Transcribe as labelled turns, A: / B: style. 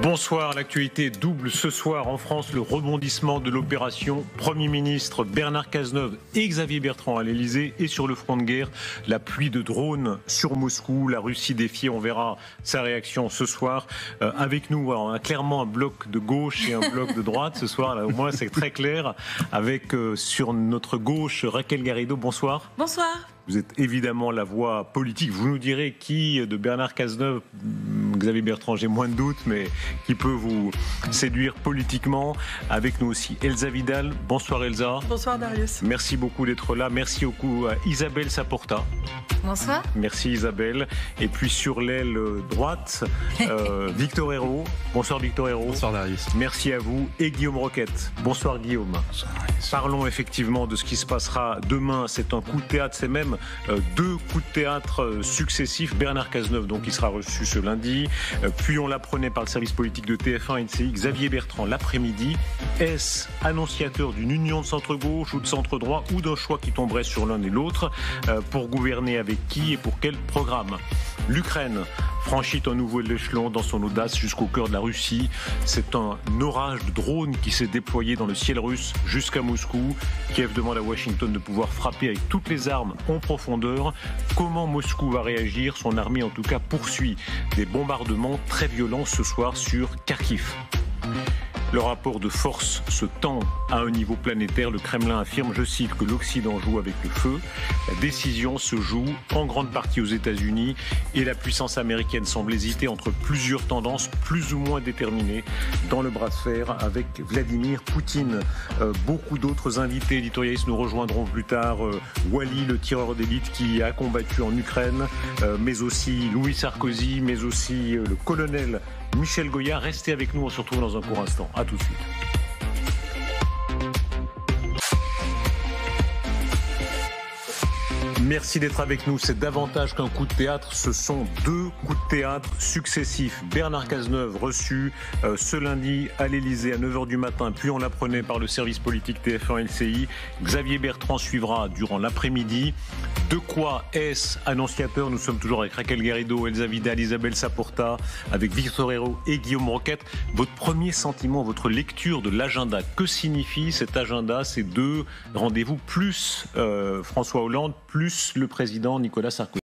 A: Bonsoir, l'actualité double ce soir en France, le rebondissement de l'opération. Premier ministre Bernard Cazeneuve et Xavier Bertrand à l'Elysée, et sur le front de guerre, la pluie de drones sur Moscou, la Russie défiée, on verra sa réaction ce soir. Avec nous, alors, on a clairement un bloc de gauche et un bloc de droite ce soir, là, au moins c'est très clair, avec sur notre gauche Raquel Garrido, bonsoir.
B: Bonsoir.
A: Vous êtes évidemment la voix politique. Vous nous direz qui de Bernard Cazeneuve, Xavier Bertrand, j'ai moins de doutes, mais qui peut vous séduire politiquement. Avec nous aussi Elsa Vidal. Bonsoir Elsa.
B: Bonsoir Darius.
A: Merci beaucoup d'être là. Merci beaucoup à Isabelle Saporta.
B: Bonsoir.
A: Merci Isabelle. Et puis sur l'aile droite, Victor Hérault. Bonsoir Victor Hérault.
C: Bonsoir Darius.
A: Merci à vous. Et Guillaume Roquette. Bonsoir Guillaume.
C: Bonsoir Darius.
A: Parlons effectivement de ce qui se passera demain. C'est un coup de théâtre, c'est même deux coups de théâtre successifs. Bernard Cazeneuve, donc, il sera reçu ce lundi. Puis on l'apprenait par le service politique de TF1 et NCI, Xavier Bertrand l'après-midi. Est-ce annonciateur d'une union de centre-gauche ou de centre-droit, ou d'un choix qui tomberait sur l'un et l'autre, pour gouverner avec qui et pour quel programme? L'Ukraine franchit un nouveau échelon dans son audace jusqu'au cœur de la Russie. C'est un orage de drones qui s'est déployé dans le ciel russe jusqu'à Moscou. Kiev demande à Washington de pouvoir frapper avec toutes les armes en profondeur. Comment Moscou va réagir? Son armée, en tout cas, poursuit des bombardements très violents ce soir sur Kharkiv. Le rapport de force se tend à un niveau planétaire. Le Kremlin affirme, je cite, que l'Occident joue avec le feu. La décision se joue en grande partie aux États-Unis et la puissance américaine semble hésiter entre plusieurs tendances plus ou moins déterminées dans le bras de fer avec Vladimir Poutine. Beaucoup d'autres invités éditorialistes nous rejoindront plus tard. Wally, le tireur d'élite qui a combattu en Ukraine, mais aussi Louis Sarkozy, mais aussi le colonel Michel Goya. Restez avec nous, on se retrouve dans un court instant. À tout de suite. Merci d'être avec nous. C'est davantage qu'un coup de théâtre, ce sont deux coups de théâtre successifs. Bernard Cazeneuve reçu ce lundi à l'Elysée à 9h du matin, puis on l'apprenait par le service politique TF1 LCI. Xavier Bertrand suivra durant l'après-midi. De quoi est-ce annonciateur? Nous sommes toujours avec Raquel Garrido, Elsa Vidal, Isabelle Saporta, avec Victor Hérault et Guillaume Roquette. Votre premier sentiment, votre lecture de l'agenda, que signifie cet agenda, ces deux rendez-vous, plus François Hollande, plus le président Nicolas Sarkozy?